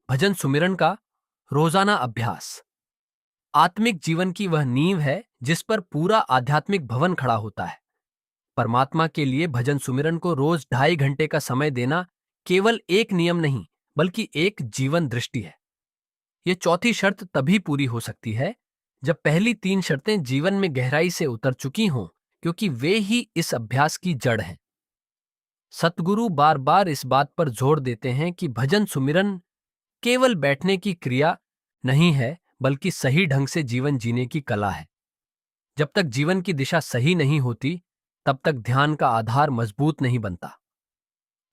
भजन सुमिरन का रोजाना अभ्यास आत्मिक जीवन की वह नींव है जिस पर पूरा आध्यात्मिक भवन खड़ा होता है। परमात्मा के लिए भजन सुमिरन को रोज 2.5 घंटे का समय देना केवल एक नियम नहीं, बल्कि एक जीवन दृष्टि है। यह चौथी शर्त तभी पूरी हो सकती है जब पहली 3 शर्तें जीवन में गहराई से उतर चुकी हों, क्योंकि वे ही इस अभ्यास की जड़ हैं। सतगुरु बार बार इस बात पर जोर देते हैं कि भजन सुमिरन केवल बैठने की क्रिया नहीं है, बल्कि सही ढंग से जीवन जीने की कला है। जब तक जीवन की दिशा सही नहीं होती, तब तक ध्यान का आधार मजबूत नहीं बनता।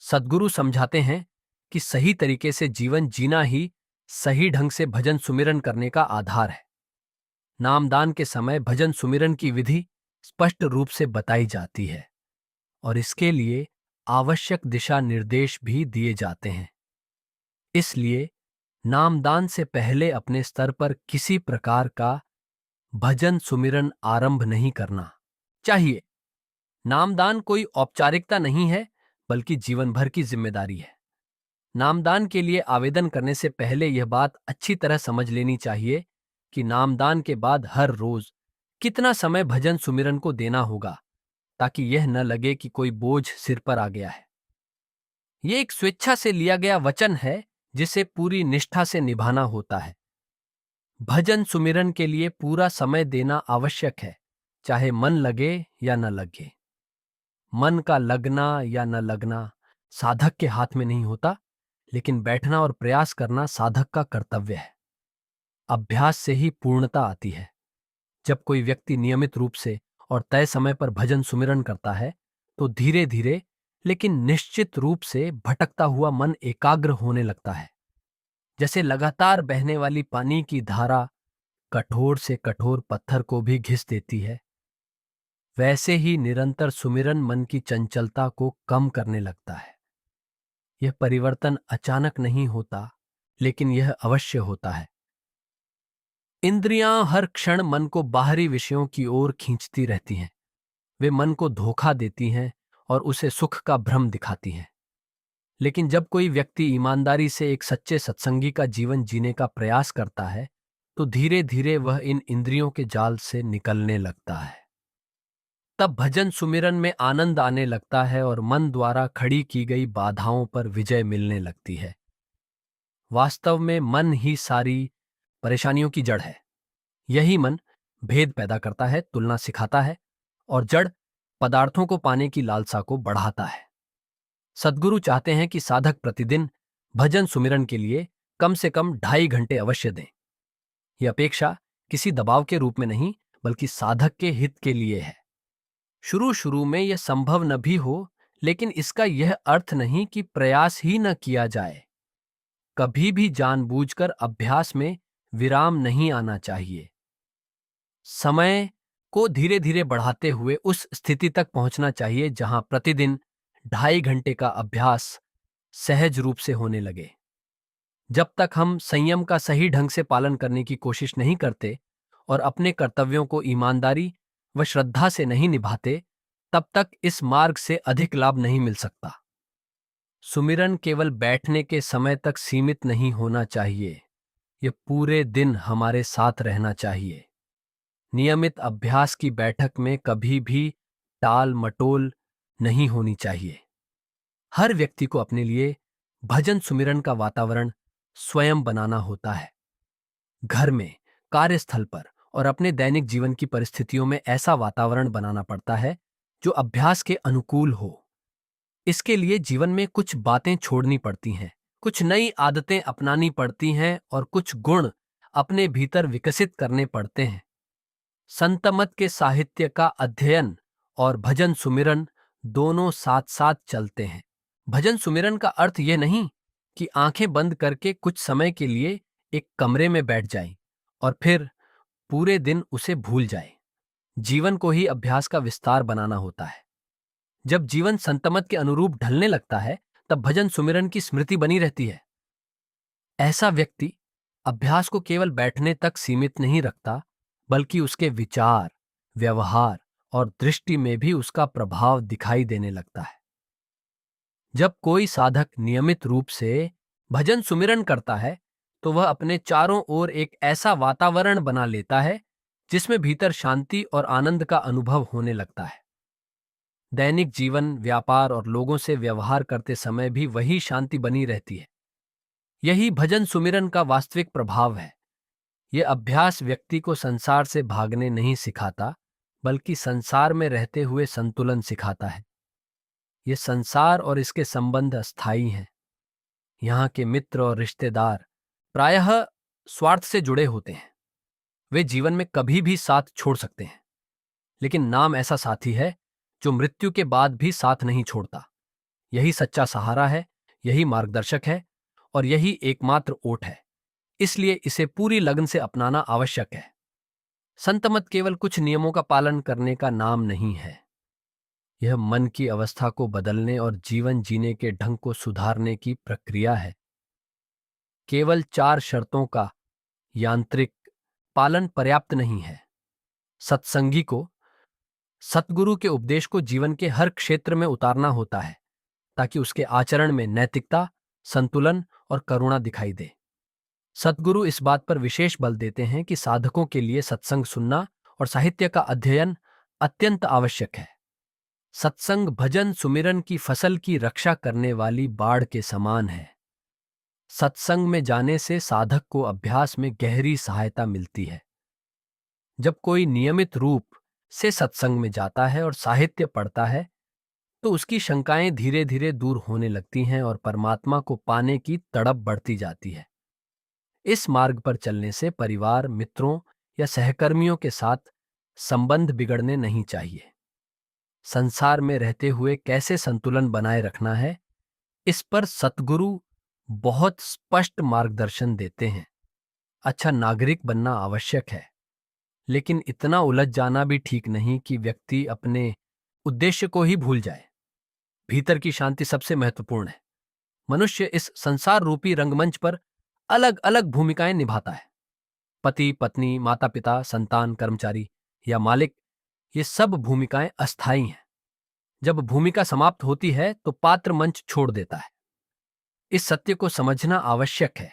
सद्गुरु समझाते हैं कि सही तरीके से जीवन जीना ही सही ढंग से भजन सुमिरन करने का आधार है। नामदान के समय भजन सुमिरन की विधि स्पष्ट रूप से बताई जाती है और इसके लिए आवश्यक दिशा निर्देश भी दिए जाते हैं। इसलिए नामदान से पहले अपने स्तर पर किसी प्रकार का भजन सुमिरन आरंभ नहीं करना चाहिए। नामदान कोई औपचारिकता नहीं है, बल्कि जीवन भर की जिम्मेदारी है। नामदान के लिए आवेदन करने से पहले यह बात अच्छी तरह समझ लेनी चाहिए कि नामदान के बाद हर रोज कितना समय भजन सुमिरन को देना होगा, ताकि यह न लगे कि कोई बोझ सिर पर आ गया है। यह एक स्वेच्छा से लिया गया वचन है जिसे पूरी निष्ठा से निभाना होता है। भजन सुमिरन के लिए पूरा समय देना आवश्यक है, चाहे मन लगे या न लगे। मन का लगना या न लगना साधक के हाथ में नहीं होता, लेकिन बैठना और प्रयास करना साधक का कर्तव्य है। अभ्यास से ही पूर्णता आती है। जब कोई व्यक्ति नियमित रूप से और तय समय पर भजन सुमिरन करता है, तो धीरे धीरे लेकिन निश्चित रूप से भटकता हुआ मन एकाग्र होने लगता है। जैसे लगातार बहने वाली पानी की धारा कठोर से कठोर पत्थर को भी घिस देती है, वैसे ही निरंतर सुमिरन मन की चंचलता को कम करने लगता है। यह परिवर्तन अचानक नहीं होता, लेकिन यह अवश्य होता है। इंद्रियां हर क्षण मन को बाहरी विषयों की ओर खींचती रहती हैं। वे मन को धोखा देती हैं और उसे सुख का भ्रम दिखाती हैं। लेकिन जब कोई व्यक्ति ईमानदारी से एक सच्चे सत्संगी का जीवन जीने का प्रयास करता है, तो धीरे धीरे वह इन इंद्रियों के जाल से निकलने लगता है। तब भजन सुमिरन में आनंद आने लगता है और मन द्वारा खड़ी की गई बाधाओं पर विजय मिलने लगती है। वास्तव में मन ही सारी परेशानियों की जड़ है। यही मन भेद पैदा करता है, तुलना सिखाता है और जड़ पदार्थों को पाने की लालसा को बढ़ाता है। सद्गुरु चाहते हैं कि साधक प्रतिदिन भजन सुमिरन के लिए कम से कम 2.5 घंटे अवश्य दें। यह अपेक्षा किसी दबाव के रूप में नहीं, बल्कि साधक के हित के लिए है। शुरू शुरू में यह संभव न भी हो, लेकिन इसका यह अर्थ नहीं कि प्रयास ही न किया जाए। कभी भी जानबूझकर अभ्यास में विराम नहीं आना चाहिए। समय को धीरे धीरे बढ़ाते हुए उस स्थिति तक पहुंचना चाहिए जहां प्रतिदिन 2.5 घंटे का अभ्यास सहज रूप से होने लगे। जब तक हम संयम का सही ढंग से पालन करने की कोशिश नहीं करते और अपने कर्तव्यों को ईमानदारी व श्रद्धा से नहीं निभाते, तब तक इस मार्ग से अधिक लाभ नहीं मिल सकता। सुमिरन केवल बैठने के समय तक सीमित नहीं होना चाहिए, यह पूरे दिन हमारे साथ रहना चाहिए। नियमित अभ्यास की बैठक में कभी भी टाल मटोल नहीं होनी चाहिए। हर व्यक्ति को अपने लिए भजन सुमिरन का वातावरण स्वयं बनाना होता है। घर में, कार्यस्थल पर और अपने दैनिक जीवन की परिस्थितियों में ऐसा वातावरण बनाना पड़ता है जो अभ्यास के अनुकूल हो। इसके लिए जीवन में कुछ बातें छोड़नी पड़ती हैं, कुछ नई आदतें अपनानी पड़ती हैं और कुछ गुण अपने भीतर विकसित करने पड़ते हैं। संतमत के साहित्य का अध्ययन और भजन सुमिरन दोनों साथ साथ चलते हैं। भजन सुमिरन का अर्थ यह नहीं कि आंखें बंद करके कुछ समय के लिए एक कमरे में बैठ जाएं और फिर पूरे दिन उसे भूल जाएं। जीवन को ही अभ्यास का विस्तार बनाना होता है। जब जीवन संतमत के अनुरूप ढलने लगता है, तब भजन सुमिरन की स्मृति बनी रहती है। ऐसा व्यक्ति अभ्यास को केवल बैठने तक सीमित नहीं रखता, बल्कि उसके विचार, व्यवहार और दृष्टि में भी उसका प्रभाव दिखाई देने लगता है। जब कोई साधक नियमित रूप से भजन सुमिरन करता है, तो वह अपने चारों ओर एक ऐसा वातावरण बना लेता है जिसमें भीतर शांति और आनंद का अनुभव होने लगता है। दैनिक जीवन, व्यापार और लोगों से व्यवहार करते समय भी वही शांति बनी रहती है। यही भजन सुमिरन का वास्तविक प्रभाव है। यह अभ्यास व्यक्ति को संसार से भागने नहीं सिखाता, बल्कि संसार में रहते हुए संतुलन सिखाता है। ये संसार और इसके संबंध अस्थायी हैं। यहाँ के मित्र और रिश्तेदार प्रायः स्वार्थ से जुड़े होते हैं। वे जीवन में कभी भी साथ छोड़ सकते हैं, लेकिन नाम ऐसा साथी है जो मृत्यु के बाद भी साथ नहीं छोड़ता। यही सच्चा सहारा है, यही मार्गदर्शक है और यही एकमात्र ओट है। इसलिए इसे पूरी लगन से अपनाना आवश्यक है। संतमत केवल कुछ नियमों का पालन करने का नाम नहीं है। यह मन की अवस्था को बदलने और जीवन जीने के ढंग को सुधारने की प्रक्रिया है। केवल 4 शर्तों का यांत्रिक पालन पर्याप्त नहीं है। सत्संगी को सतगुरु के उपदेश को जीवन के हर क्षेत्र में उतारना होता है, ताकि उसके आचरण में नैतिकता, संतुलन और करुणा दिखाई दे। सतगुरु इस बात पर विशेष बल देते हैं कि साधकों के लिए सत्संग सुनना और साहित्य का अध्ययन अत्यंत आवश्यक है। सत्संग भजन सुमिरन की फसल की रक्षा करने वाली बाड़ के समान है। सत्संग में जाने से साधक को अभ्यास में गहरी सहायता मिलती है। जब कोई नियमित रूप से सत्संग में जाता है और साहित्य पढ़ता है, तो उसकी शंकाएं धीरे धीरे दूर होने लगती हैं और परमात्मा को पाने की तड़प बढ़ती जाती है। इस मार्ग पर चलने से परिवार, मित्रों या सहकर्मियों के साथ संबंध बिगड़ने नहीं चाहिए। संसार में रहते हुए कैसे संतुलन बनाए रखना है, इस पर सतगुरु बहुत स्पष्ट मार्गदर्शन देते हैं। अच्छा नागरिक बनना आवश्यक है, लेकिन इतना उलझ जाना भी ठीक नहीं कि व्यक्ति अपने उद्देश्य को ही भूल जाए। भीतर की शांति सबसे महत्वपूर्ण है। मनुष्य इस संसार रूपी रंगमंच पर अलग अलग भूमिकाएं निभाता है। पति, पत्नी, माता पिता, संतान, कर्मचारी या मालिक, ये सब भूमिकाएं अस्थायी हैं। जब भूमिका समाप्त होती है तो पात्र मंच छोड़ देता है। इस सत्य को समझना आवश्यक है।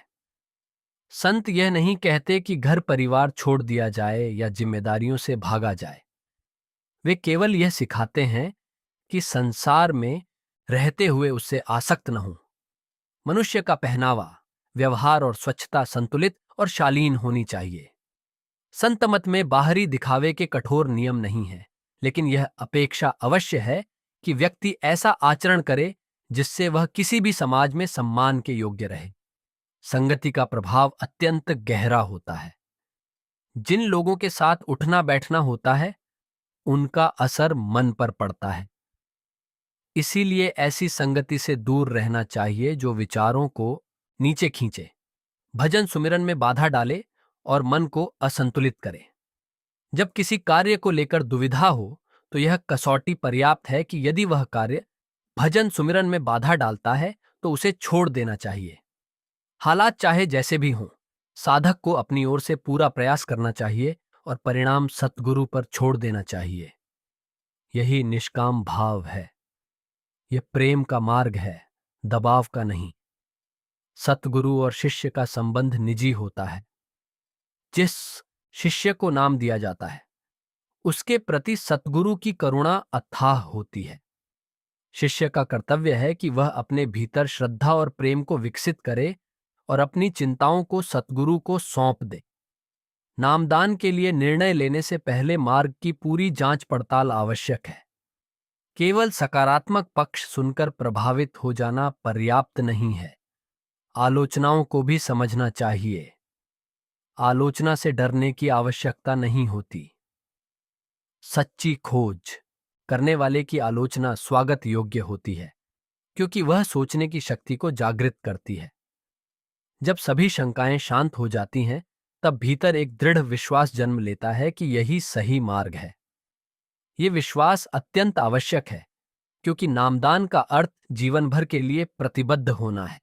संत यह नहीं कहते कि घर परिवार छोड़ दिया जाए या जिम्मेदारियों से भागा जाए। वे केवल यह सिखाते हैं कि संसार में रहते हुए उससे आसक्त न हो। मनुष्य का पहनावा, व्यवहार और स्वच्छता संतुलित और शालीन होनी चाहिए। संत मत में बाहरी दिखावे के कठोर नियम नहीं है, लेकिन यह अपेक्षा अवश्य है कि व्यक्ति ऐसा आचरण करे जिससे वह किसी भी समाज में सम्मान के योग्य रहे। संगति का प्रभाव अत्यंत गहरा होता है। जिन लोगों के साथ उठना बैठना होता है, उनका असर मन पर पड़ता है। इसीलिए ऐसी संगति से दूर रहना चाहिए जो विचारों को नीचे खींचे, भजन सुमिरन में बाधा डाले और मन को असंतुलित करे। जब किसी कार्य को लेकर दुविधा हो, तो यह कसौटी पर्याप्त है कि यदि वह कार्य भजन सुमिरन में बाधा डालता है तो उसे छोड़ देना चाहिए। हालात चाहे जैसे भी हों, साधक को अपनी ओर से पूरा प्रयास करना चाहिए और परिणाम सतगुरु पर छोड़ देना चाहिए। यही निष्काम भाव है। यह प्रेम का मार्ग है, दबाव का नहीं। सतगुरु और शिष्य का संबंध निजी होता है। जिस शिष्य को नाम दिया जाता है, उसके प्रति सतगुरु की करुणा अथाह होती है। शिष्य का कर्तव्य है कि वह अपने भीतर श्रद्धा और प्रेम को विकसित करे और अपनी चिंताओं को सतगुरु को सौंप दे। नामदान के लिए निर्णय लेने से पहले मार्ग की पूरी जांच पड़ताल आवश्यक है। केवल सकारात्मक पक्ष सुनकर प्रभावित हो जाना पर्याप्त नहीं है। आलोचनाओं को भी समझना चाहिए। आलोचना से डरने की आवश्यकता नहीं होती। सच्ची खोज करने वाले की आलोचना स्वागत योग्य होती है, क्योंकि वह सोचने की शक्ति को जागृत करती है। जब सभी शंकाएं शांत हो जाती हैं, तब भीतर एक दृढ़ विश्वास जन्म लेता है कि यही सही मार्ग है। ये विश्वास अत्यंत आवश्यक है, क्योंकि नामदान का अर्थ जीवन भर के लिए प्रतिबद्ध होना है।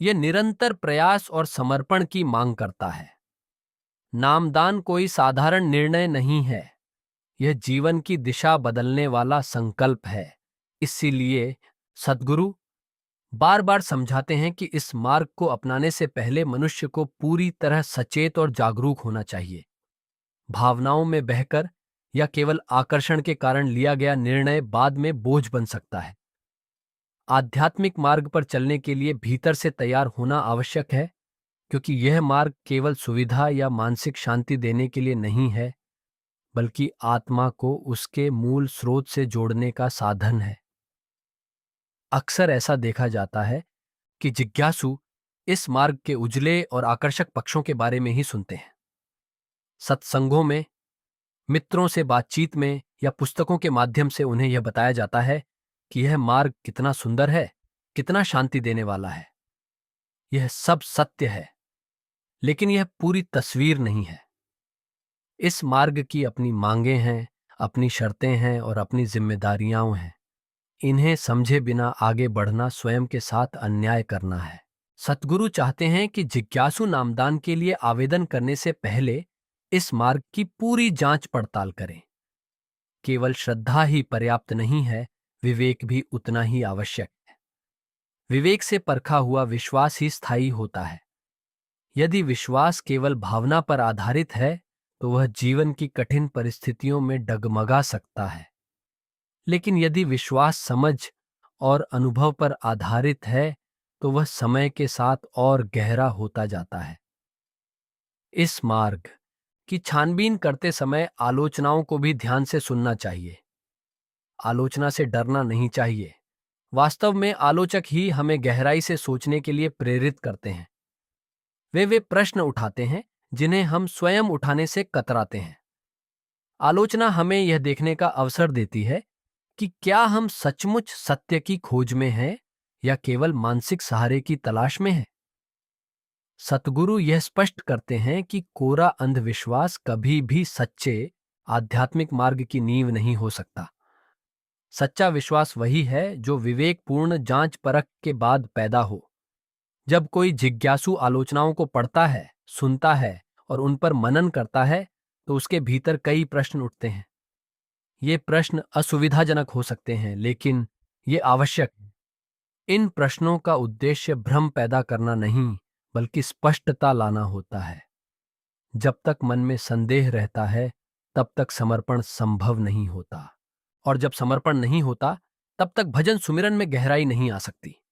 यह निरंतर प्रयास और समर्पण की मांग करता है। नामदान कोई साधारण निर्णय नहीं है, यह जीवन की दिशा बदलने वाला संकल्प है। इसीलिए सद्गुरु बार बार समझाते हैं कि इस मार्ग को अपनाने से पहले मनुष्य को पूरी तरह सचेत और जागरूक होना चाहिए। भावनाओं में बहकर या केवल आकर्षण के कारण लिया गया निर्णय बाद में बोझ बन सकता है। आध्यात्मिक मार्ग पर चलने के लिए भीतर से तैयार होना आवश्यक है, क्योंकि यह मार्ग केवल सुविधा या मानसिक शांति देने के लिए नहीं है, बल्कि आत्मा को उसके मूल स्रोत से जोड़ने का साधन है। अक्सर ऐसा देखा जाता है कि जिज्ञासु इस मार्ग के उजले और आकर्षक पक्षों के बारे में ही सुनते हैं। सत्संगों में, मित्रों से बातचीत में या पुस्तकों के माध्यम से उन्हें यह बताया जाता है कि यह मार्ग कितना सुंदर है, कितना शांति देने वाला है। यह सब सत्य है, लेकिन यह पूरी तस्वीर नहीं है। इस मार्ग की अपनी मांगें हैं, अपनी शर्तें हैं और अपनी जिम्मेदारियां हैं। इन्हें समझे बिना आगे बढ़ना स्वयं के साथ अन्याय करना है। सतगुरु चाहते हैं कि जिज्ञासु नामदान के लिए आवेदन करने से पहले इस मार्ग की पूरी जांच पड़ताल करें। केवल श्रद्धा ही पर्याप्त नहीं है, विवेक भी उतना ही आवश्यक है। विवेक से परखा हुआ विश्वास ही स्थायी होता है। यदि विश्वास केवल भावना पर आधारित है, तो वह जीवन की कठिन परिस्थितियों में डगमगा सकता है। लेकिन यदि विश्वास समझ और अनुभव पर आधारित है, तो वह समय के साथ और गहरा होता जाता है। इस मार्ग की छानबीन करते समय आलोचनाओं को भी ध्यान से सुनना चाहिए। आलोचना से डरना नहीं चाहिए। वास्तव में आलोचक ही हमें गहराई से सोचने के लिए प्रेरित करते हैं। वे प्रश्न उठाते हैं जिन्हें हम स्वयं उठाने से कतराते हैं। आलोचना हमें यह देखने का अवसर देती है कि क्या हम सचमुच सत्य की खोज में हैं या केवल मानसिक सहारे की तलाश में हैं। सतगुरु यह स्पष्ट करते हैं कि कोरा अंधविश्वास कभी भी सच्चे आध्यात्मिक मार्ग की नींव नहीं हो सकता। सच्चा विश्वास वही है जो विवेकपूर्ण जांच परख के बाद पैदा हो। जब कोई जिज्ञासु आलोचनाओं को पढ़ता है, सुनता है और उन पर मनन करता है, तो उसके भीतर कई प्रश्न उठते हैं। ये प्रश्न असुविधाजनक हो सकते हैं, लेकिन ये आवश्यक है। इन प्रश्नों का उद्देश्य भ्रम पैदा करना नहीं, बल्कि स्पष्टता लाना होता है। जब तक मन में संदेह रहता है, तब तक समर्पण संभव नहीं होता, और जब समर्पण नहीं होता, तब तक भजन सुमिरन में गहराई नहीं आ सकती।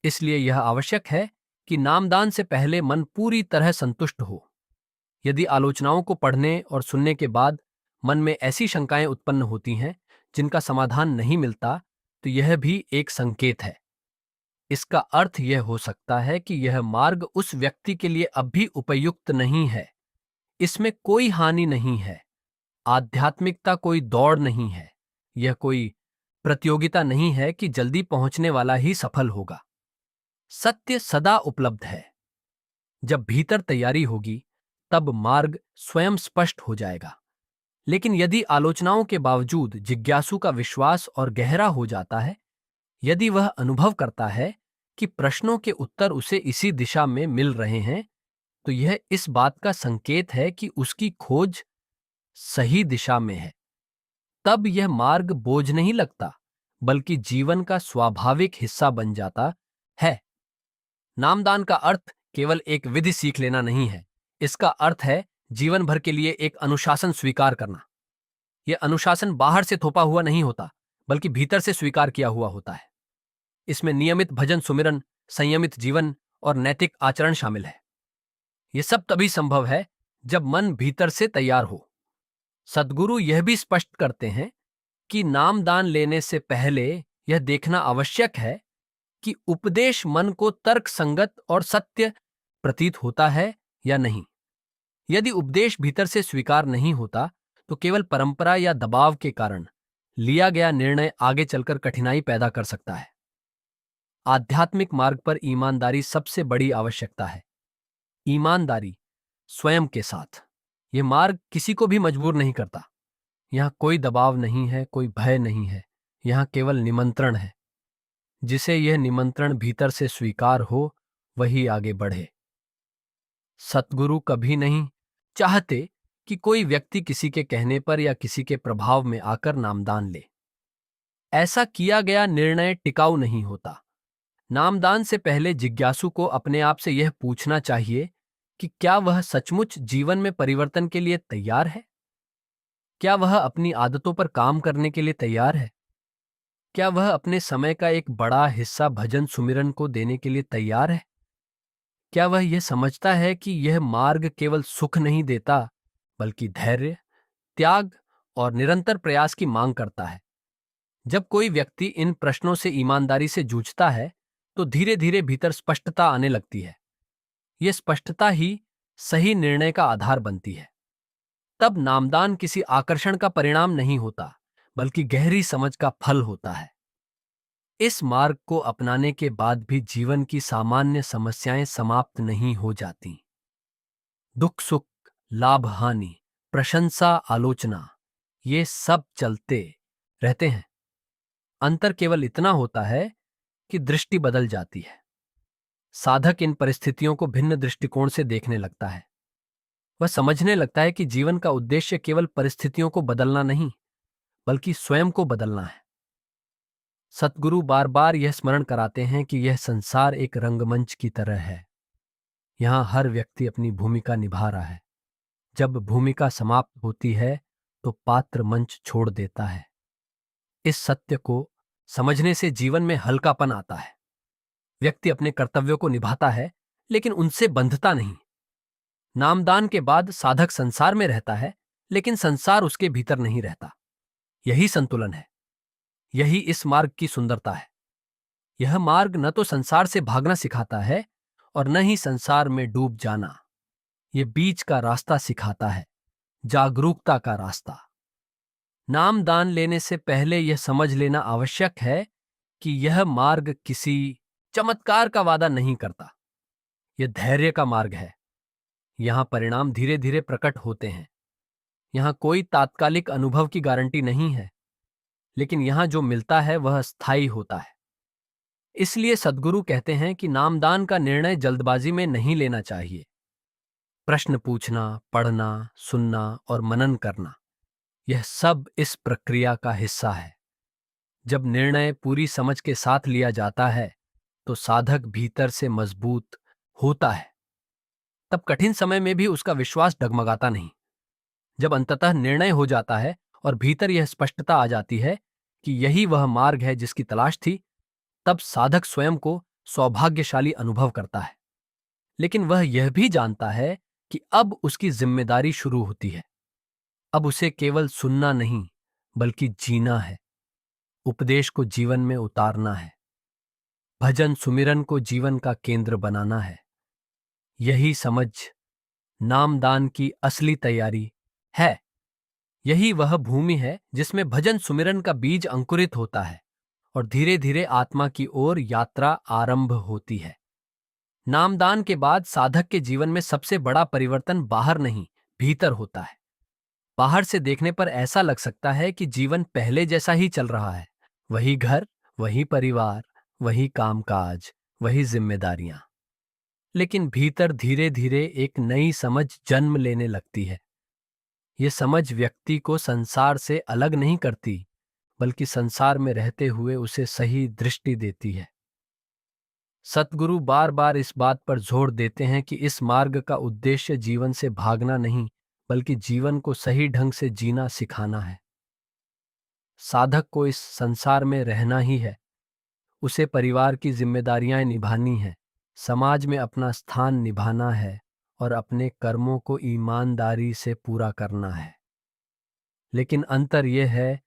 इसलिए यह आवश्यक है कि नामदान से पहले मन पूरी तरह संतुष्ट हो। यदि आलोचनाओं को पढ़ने और सुनने के बाद मन में ऐसी शंकाएं उत्पन्न होती हैं जिनका समाधान नहीं मिलता, तो यह भी एक संकेत है। इसका अर्थ यह हो सकता है कि यह मार्ग उस व्यक्ति के लिए अब भी उपयुक्त नहीं है। इसमें कोई हानि नहीं है। आध्यात्मिकता कोई दौड़ नहीं है। यह कोई प्रतियोगिता नहीं है कि जल्दी पहुंचने वाला ही सफल होगा। सत्य सदा उपलब्ध है। जब भीतर तैयारी होगी, तब मार्ग स्वयं स्पष्ट हो जाएगा। लेकिन यदि आलोचनाओं के बावजूद जिज्ञासु का विश्वास और गहरा हो जाता है, यदि वह अनुभव करता है कि प्रश्नों के उत्तर उसे इसी दिशा में मिल रहे हैं, तो यह इस बात का संकेत है कि उसकी खोज सही दिशा में है। तब यह मार्ग बोझ नहीं लगता, बल्कि जीवन का स्वाभाविक हिस्सा बन जाता है। नामदान का अर्थ केवल एक विधि सीख लेना नहीं है। इसका अर्थ है जीवन भर के लिए एक अनुशासन स्वीकार करना। यह अनुशासन बाहर से थोपा हुआ नहीं होता, बल्कि भीतर से स्वीकार किया हुआ होता है। इसमें नियमित भजन सुमिरन, संयमित जीवन और नैतिक आचरण शामिल है। यह सब तभी संभव है जब मन भीतर से तैयार हो। सद्गुरु यह भी स्पष्ट करते हैं कि नामदान लेने से पहले यह देखना आवश्यक है कि उपदेश मन को तर्क संगत और सत्य प्रतीत होता है या नहीं। यदि उपदेश भीतर से स्वीकार नहीं होता, तो केवल परंपरा या दबाव के कारण लिया गया निर्णय आगे चलकर कठिनाई पैदा कर सकता है। आध्यात्मिक मार्ग पर ईमानदारी सबसे बड़ी आवश्यकता है। ईमानदारी स्वयं के साथ। यह मार्ग किसी को भी मजबूर नहीं करता। यहाँ कोई दबाव नहीं है, कोई भय नहीं है। यहाँ केवल निमंत्रण है। जिसे यह निमंत्रण भीतर से स्वीकार हो, वही आगे बढ़े। सतगुरु कभी नहीं चाहते कि कोई व्यक्ति किसी के कहने पर या किसी के प्रभाव में आकर नामदान ले। ऐसा किया गया निर्णय टिकाऊ नहीं होता। नामदान से पहले जिज्ञासु को अपने आप से यह पूछना चाहिए कि क्या वह सचमुच जीवन में परिवर्तन के लिए तैयार है? क्या वह अपनी आदतों पर काम करने के लिए तैयार है? क्या वह अपने समय का एक बड़ा हिस्सा भजन सुमिरन को देने के लिए तैयार है? क्या वह यह समझता है कि यह मार्ग केवल सुख नहीं देता, बल्कि धैर्य, त्याग और निरंतर प्रयास की मांग करता है? जब कोई व्यक्ति इन प्रश्नों से ईमानदारी से जूझता है, तो धीरे धीरे भीतर स्पष्टता आने लगती है। यह स्पष्टता ही सही निर्णय का आधार बनती है। तब नामदान किसी आकर्षण का परिणाम नहीं होता, बल्कि गहरी समझ का फल होता है। इस मार्ग को अपनाने के बाद भी जीवन की सामान्य समस्याएं समाप्त नहीं हो जाती। दुख सुख, लाभ हानि, प्रशंसा आलोचना, ये सब चलते रहते हैं। अंतर केवल इतना होता है कि दृष्टि बदल जाती है। साधक इन परिस्थितियों को भिन्न दृष्टिकोण से देखने लगता है। वह समझने लगता है कि जीवन का उद्देश्य केवल परिस्थितियों को बदलना नहीं, बल्कि स्वयं को बदलना है। सतगुरु बार बार यह स्मरण कराते हैं कि यह संसार एक रंगमंच की तरह है। यहां हर व्यक्ति अपनी भूमिका निभा रहा है। जब भूमिका समाप्त होती है, तो पात्र मंच छोड़ देता है। इस सत्य को समझने से जीवन में हल्कापन आता है। व्यक्ति अपने कर्तव्यों को निभाता है, लेकिन उनसे बंधता नहीं। नामदान के बाद साधक संसार में रहता है, लेकिन संसार उसके भीतर नहीं रहता। यही संतुलन है। यही इस मार्ग की सुंदरता है। यह मार्ग न तो संसार से भागना सिखाता है और न ही संसार में डूब जाना। यह बीच का रास्ता सिखाता है, जागरूकता का रास्ता। नामदान लेने से पहले यह समझ लेना आवश्यक है कि यह मार्ग किसी चमत्कार का वादा नहीं करता। यह धैर्य का मार्ग है। यहां परिणाम धीरे धीरे प्रकट होते हैं। यहां कोई तात्कालिक अनुभव की गारंटी नहीं है, लेकिन यहां जो मिलता है वह स्थायी होता है। इसलिए सद्गुरु कहते हैं कि नामदान का निर्णय जल्दबाजी में नहीं लेना चाहिए। प्रश्न पूछना, पढ़ना, सुनना और मनन करना, यह सब इस प्रक्रिया का हिस्सा है। जब निर्णय पूरी समझ के साथ लिया जाता है, तो साधक भीतर से मजबूत होता है। तब कठिन समय में भी उसका विश्वास डगमगाता नहीं। जब अंततः निर्णय हो जाता है और भीतर यह स्पष्टता आ जाती है कि यही वह मार्ग है जिसकी तलाश थी, तब साधक स्वयं को सौभाग्यशाली अनुभव करता है। लेकिन वह यह भी जानता है कि अब उसकी जिम्मेदारी शुरू होती है। अब उसे केवल सुनना नहीं, बल्कि जीना है। उपदेश को जीवन में उतारना है। भजन सुमिरन को जीवन का केंद्र बनाना है। यही समझ नामदान की असली तैयारी है। यही वह भूमि है जिसमें भजन सुमिरन का बीज अंकुरित होता है और धीरे धीरे आत्मा की ओर यात्रा आरंभ होती है। नामदान के बाद साधक के जीवन में सबसे बड़ा परिवर्तन बाहर नहीं, भीतर होता है। बाहर से देखने पर ऐसा लग सकता है कि जीवन पहले जैसा ही चल रहा है। वही घर, वही परिवार, वही कामकाज, वही जिम्मेदारियां। लेकिन भीतर धीरे धीरे एक नई समझ जन्म लेने लगती है। ये समझ व्यक्ति को संसार से अलग नहीं करती, बल्कि संसार में रहते हुए उसे सही दृष्टि देती है। सतगुरु बार बार इस बात पर जोर देते हैं कि इस मार्ग का उद्देश्य जीवन से भागना नहीं, बल्कि जीवन को सही ढंग से जीना सिखाना है। साधक को इस संसार में रहना ही है। उसे परिवार की जिम्मेदारियां निभानी है, समाज में अपना स्थान निभाना है और अपने कर्मों को ईमानदारी से पूरा करना है। लेकिन अंतर यह है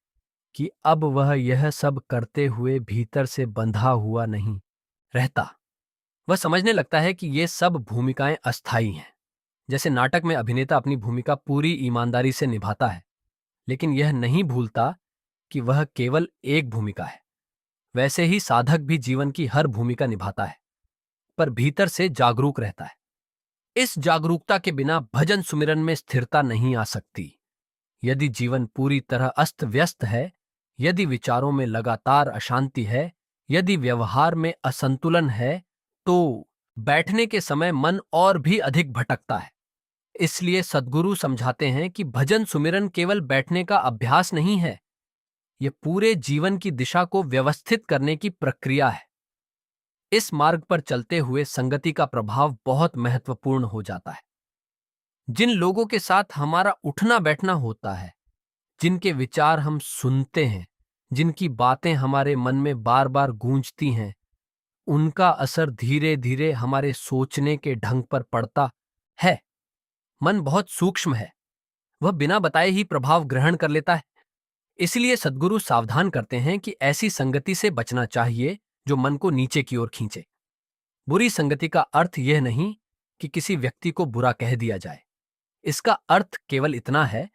कि अब वह यह सब करते हुए भीतर से बंधा हुआ नहीं रहता। वह समझने लगता है कि ये सब भूमिकाएं अस्थायी हैं। जैसे नाटक में अभिनेता अपनी भूमिका पूरी ईमानदारी से निभाता है, लेकिन यह नहीं भूलता कि वह केवल एक भूमिका है। वैसे ही साधक भी जीवन की हर भूमिका निभाता है, पर भीतर से जागरूक रहता है। इस जागरूकता के बिना भजन सुमिरन में स्थिरता नहीं आ सकती। यदि जीवन पूरी तरह अस्त व्यस्त है, यदि विचारों में लगातार अशांति है, यदि व्यवहार में असंतुलन है, तो बैठने के समय मन और भी अधिक भटकता है। इसलिए सद्गुरु समझाते हैं कि भजन सुमिरन केवल बैठने का अभ्यास नहीं है, यह पूरे जीवन की दिशा को व्यवस्थित करने की प्रक्रिया है। इस मार्ग पर चलते हुए संगति का प्रभाव बहुत महत्वपूर्ण हो जाता है। जिन लोगों के साथ हमारा उठना बैठना होता है, जिनके विचार हम सुनते हैं, जिनकी बातें हमारे मन में बार बार गूंजती हैं, उनका असर धीरे धीरे हमारे सोचने के ढंग पर पड़ता है। मन बहुत सूक्ष्म है, वह बिना बताए ही प्रभाव ग्रहण कर लेता है। इसलिए सद्गुरु सावधान करते हैं कि ऐसी संगति से बचना चाहिए जो मन को नीचे की ओर खींचे। बुरी संगति का अर्थ यह नहीं कि किसी व्यक्ति को बुरा कह दिया जाए। इसका अर्थ केवल इतना है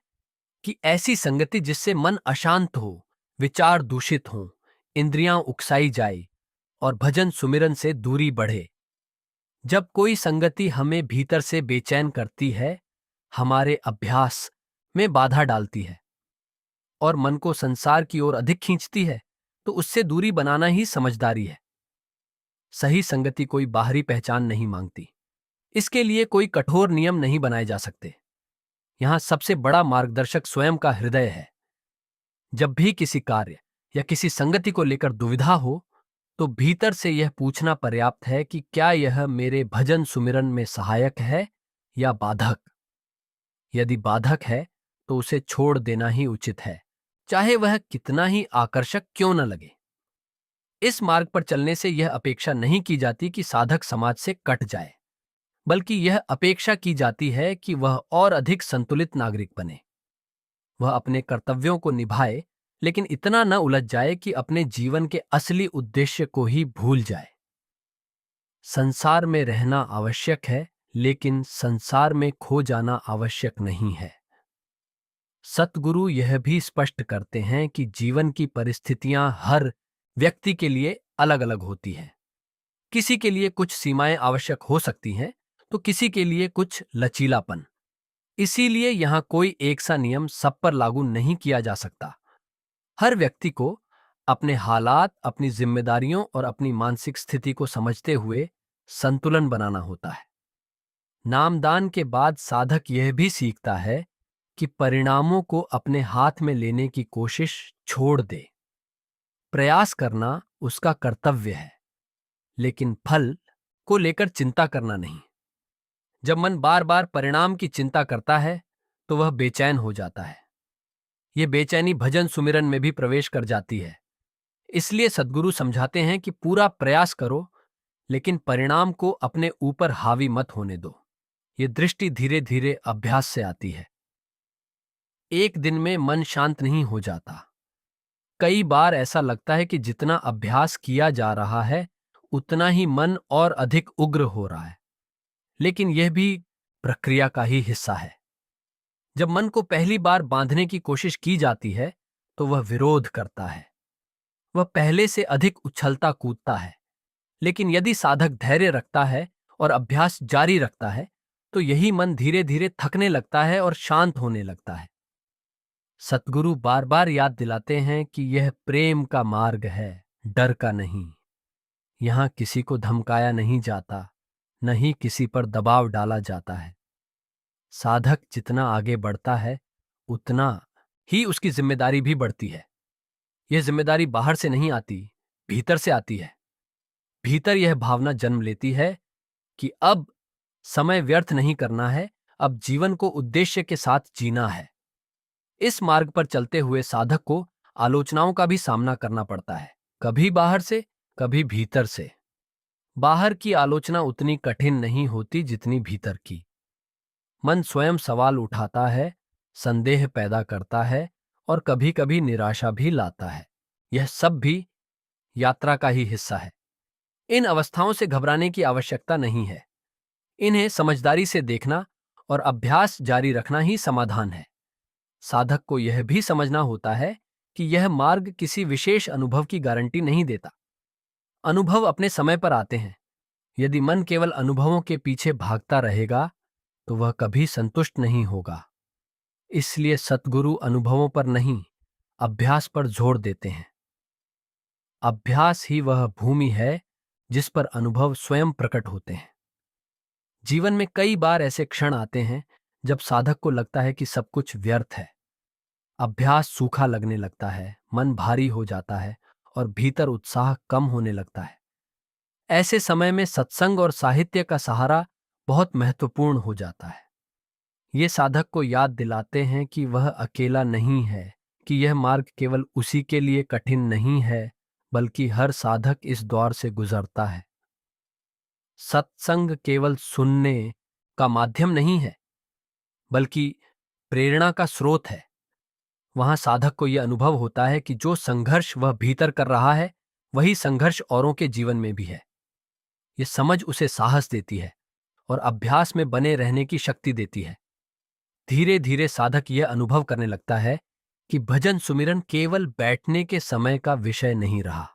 कि ऐसी संगति जिससे मन अशांत हो, विचार दूषित हों, इंद्रियां उकसाई जाए और भजन सुमिरन से दूरी बढ़े। जब कोई संगति हमें भीतर से बेचैन करती है, हमारे अभ्यास में बाधा डालती है और मन को संसार की ओर अधिक खींचती है, तो उससे दूरी बनाना ही समझदारी है। सही संगति कोई बाहरी पहचान नहीं मांगती। इसके लिए कोई कठोर नियम नहीं बनाए जा सकते। यहां सबसे बड़ा मार्गदर्शक स्वयं का हृदय है। जब भी किसी कार्य या किसी संगति को लेकर दुविधा हो, तो भीतर से यह पूछना पर्याप्त है कि क्या यह मेरे भजन सुमिरन में सहायक है या बाधक। यदि बाधक है तो उसे छोड़ देना ही उचित है, चाहे वह कितना ही आकर्षक क्यों न लगे। इस मार्ग पर चलने से यह अपेक्षा नहीं की जाती कि साधक समाज से कट जाए, बल्कि यह अपेक्षा की जाती है कि वह और अधिक संतुलित नागरिक बने। वह अपने कर्तव्यों को निभाए, लेकिन इतना न उलझ जाए कि अपने जीवन के असली उद्देश्य को ही भूल जाए। संसार में रहना आवश्यक है, लेकिन संसार में खो जाना आवश्यक नहीं है। सतगुरु यह भी स्पष्ट करते हैं कि जीवन की परिस्थितियां हर व्यक्ति के लिए अलग अलग होती हैं। किसी के लिए कुछ सीमाएं आवश्यक हो सकती हैं, तो किसी के लिए कुछ लचीलापन। इसीलिए यहां कोई एक सा नियम सब पर लागू नहीं किया जा सकता। हर व्यक्ति को अपने हालात, अपनी जिम्मेदारियों और अपनी मानसिक स्थिति को समझते हुए संतुलन बनाना होता है। नामदान के बाद साधक यह भी सीखता है कि परिणामों को अपने हाथ में लेने की कोशिश छोड़ दे। प्रयास करना उसका कर्तव्य है, लेकिन फल को लेकर चिंता करना नहीं। जब मन बार बार परिणाम की चिंता करता है, तो वह बेचैन हो जाता है। यह बेचैनी भजन सुमिरन में भी प्रवेश कर जाती है। इसलिए सद्गुरु समझाते हैं कि पूरा प्रयास करो, लेकिन परिणाम को अपने ऊपर हावी मत होने दो। ये दृष्टि धीरे धीरे अभ्यास से आती है। एक दिन में मन शांत नहीं हो जाता। कई बार ऐसा लगता है कि जितना अभ्यास किया जा रहा है, उतना ही मन और अधिक उग्र हो रहा है। लेकिन यह भी प्रक्रिया का ही हिस्सा है। जब मन को पहली बार बांधने की कोशिश की जाती है, तो वह विरोध करता है। वह पहले से अधिक उछलता कूदता है। लेकिन यदि साधक धैर्य रखता है और अभ्यास जारी रखता है, तो यही मन धीरे धीरे थकने लगता है और शांत होने लगता है। सतगुरु बार बार याद दिलाते हैं कि यह प्रेम का मार्ग है, डर का नहीं। यहां किसी को धमकाया नहीं जाता, न ही किसी पर दबाव डाला जाता है। साधक जितना आगे बढ़ता है, उतना ही उसकी जिम्मेदारी भी बढ़ती है। यह जिम्मेदारी बाहर से नहीं आती, भीतर से आती है। भीतर यह भावना जन्म लेती है कि अब समय व्यर्थ नहीं करना है, अब जीवन को उद्देश्य के साथ जीना है। इस मार्ग पर चलते हुए साधक को आलोचनाओं का भी सामना करना पड़ता है, कभी बाहर से, कभी भीतर से। बाहर की आलोचना उतनी कठिन नहीं होती जितनी भीतर की। मन स्वयं सवाल उठाता है, संदेह पैदा करता है और कभी कभी निराशा भी लाता है। यह सब भी यात्रा का ही हिस्सा है। इन अवस्थाओं से घबराने की आवश्यकता नहीं है। इन्हें समझदारी से देखना और अभ्यास जारी रखना ही समाधान है। साधक को यह भी समझना होता है कि यह मार्ग किसी विशेष अनुभव की गारंटी नहीं देता। अनुभव अपने समय पर आते हैं। यदि मन केवल अनुभवों के पीछे भागता रहेगा, तो वह कभी संतुष्ट नहीं होगा। इसलिए सतगुरु अनुभवों पर नहीं, अभ्यास पर जोर देते हैं। अभ्यास ही वह भूमि है जिस पर अनुभव स्वयं प्रकट होते हैं। जीवन में कई बार ऐसे क्षण आते हैं जब साधक को लगता है कि सब कुछ व्यर्थ है। अभ्यास सूखा लगने लगता है, मन भारी हो जाता है और भीतर उत्साह कम होने लगता है। ऐसे समय में सत्संग और साहित्य का सहारा बहुत महत्वपूर्ण हो जाता है। ये साधक को याद दिलाते हैं कि वह अकेला नहीं है, कि यह मार्ग केवल उसी के लिए कठिन नहीं है, बल्कि हर साधक इस दौर से गुजरता है। सत्संग केवल सुनने का माध्यम नहीं है, बल्कि प्रेरणा का स्रोत है। वहां साधक को यह अनुभव होता है कि जो संघर्ष वह भीतर कर रहा है, वही संघर्ष औरों के जीवन में भी है। यह समझ उसे साहस देती है और अभ्यास में बने रहने की शक्ति देती है। धीरे धीरे साधक यह अनुभव करने लगता है कि भजन सुमिरन केवल बैठने के समय का विषय नहीं रहा।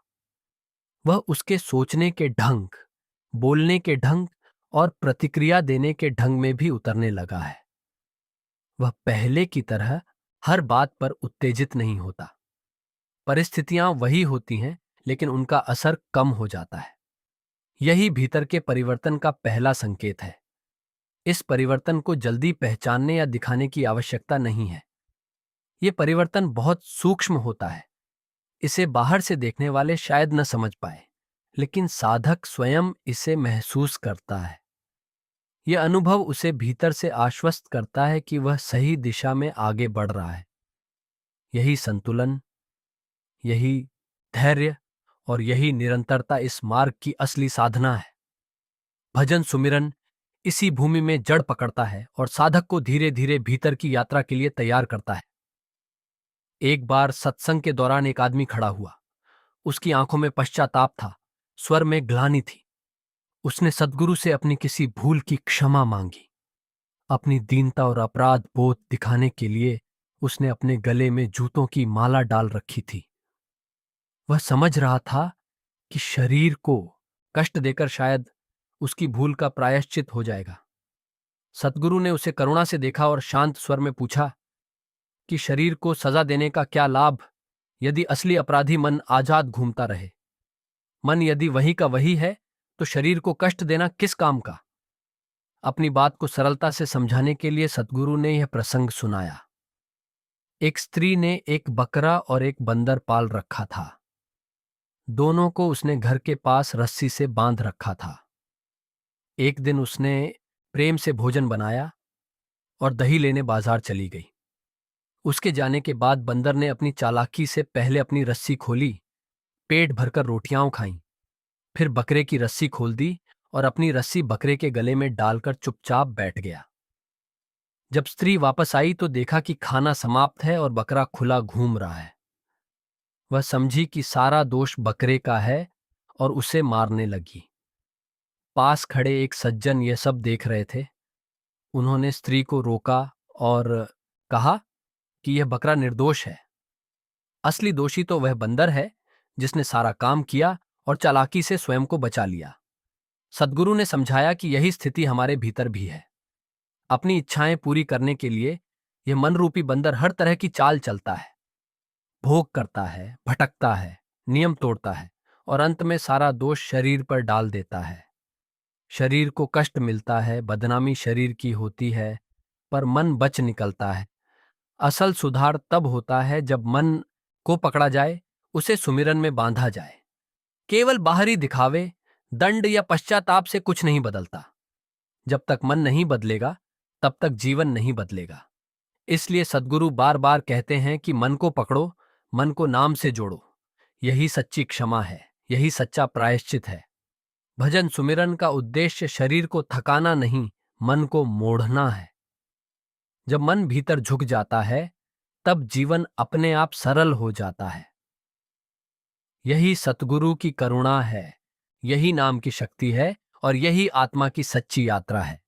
वह उसके सोचने के ढंग, बोलने के ढंग और प्रतिक्रिया देने के ढंग में भी उतरने लगा है। वह पहले की तरह हर बात पर उत्तेजित नहीं होता। परिस्थितियां वही होती हैं, लेकिन उनका असर कम हो जाता है। यही भीतर के परिवर्तन का पहला संकेत है। इस परिवर्तन को जल्दी पहचानने या दिखाने की आवश्यकता नहीं है। यह परिवर्तन बहुत सूक्ष्म होता है। इसे बाहर से देखने वाले शायद न समझ पाए, लेकिन साधक स्वयं इसे महसूस करता है। यह अनुभव उसे भीतर से आश्वस्त करता है कि वह सही दिशा में आगे बढ़ रहा है। यही संतुलन, यही धैर्य और यही निरंतरता इस मार्ग की असली साधना है। भजन सुमिरन इसी भूमि में जड़ पकड़ता है और साधक को धीरे धीरे भीतर की यात्रा के लिए तैयार करता है। एक बार सत्संग के दौरान एक आदमी खड़ा हुआ। उसकी आंखों में पश्चाताप था, स्वर में ग्लानि थी। उसने सद्गुरु से अपनी किसी भूल की क्षमा मांगी। अपनी दीनता और अपराध बोध दिखाने के लिए उसने अपने गले में जूतों की माला डाल रखी थी। वह समझ रहा था कि शरीर को कष्ट देकर शायद उसकी भूल का प्रायश्चित हो जाएगा। सद्गुरु ने उसे करुणा से देखा और शांत स्वर में पूछा कि शरीर को सजा देने का क्या लाभ, यदि असली अपराधी मन आजाद घूमता रहे। मन यदि वही का वही है, तो शरीर को कष्ट देना किस काम का। अपनी बात को सरलता से समझाने के लिए सद्गुरु ने यह प्रसंग सुनाया। एक स्त्री ने एक बकरा और एक बंदर पाल रखा था। दोनों को उसने घर के पास रस्सी से बांध रखा था। एक दिन उसने प्रेम से भोजन बनाया और दही लेने बाजार चली गई। उसके जाने के बाद बंदर ने अपनी चालाकी से पहले अपनी रस्सी खोली, पेट भरकर रोटियां खाईं, फिर बकरे की रस्सी खोल दी और अपनी रस्सी बकरे के गले में डालकर चुपचाप बैठ गया। जब स्त्री वापस आई तो देखा कि खाना समाप्त है और बकरा खुला घूम रहा है। वह समझी कि सारा दोष बकरे का है और उसे मारने लगी। पास खड़े एक सज्जन यह सब देख रहे थे। उन्होंने स्त्री को रोका और कहा कि यह बकरा निर्दोष है। असली दोषी तो वह बंदर है जिसने सारा काम किया और चालाकी से स्वयं को बचा लिया। सद्गुरु ने समझाया कि यही स्थिति हमारे भीतर भी है। अपनी इच्छाएं पूरी करने के लिए यह मन रूपी बंदर हर तरह की चाल चलता है, भोग करता है, भटकता है, नियम तोड़ता है और अंत में सारा दोष शरीर पर डाल देता है। शरीर को कष्ट मिलता है, बदनामी शरीर की होती है, पर मन बच निकलता है। असल सुधार तब होता है जब मन को पकड़ा जाए, उसे सुमिरन में बांधा जाए। केवल बाहरी दिखावे, दंड या पश्चाताप से कुछ नहीं बदलता। जब तक मन नहीं बदलेगा, तब तक जीवन नहीं बदलेगा। इसलिए सद्गुरु बार बार कहते हैं कि मन को पकड़ो, मन को नाम से जोड़ो। यही सच्ची क्षमा है, यही सच्चा प्रायश्चित है। भजन सुमिरन का उद्देश्य शरीर को थकाना नहीं, मन को मोड़ना है। जब मन भीतर झुक जाता है, तब जीवन अपने आप सरल हो जाता है। यही सतगुरु की करुणा है, यही नाम की शक्ति है और यही आत्मा की सच्ची यात्रा है।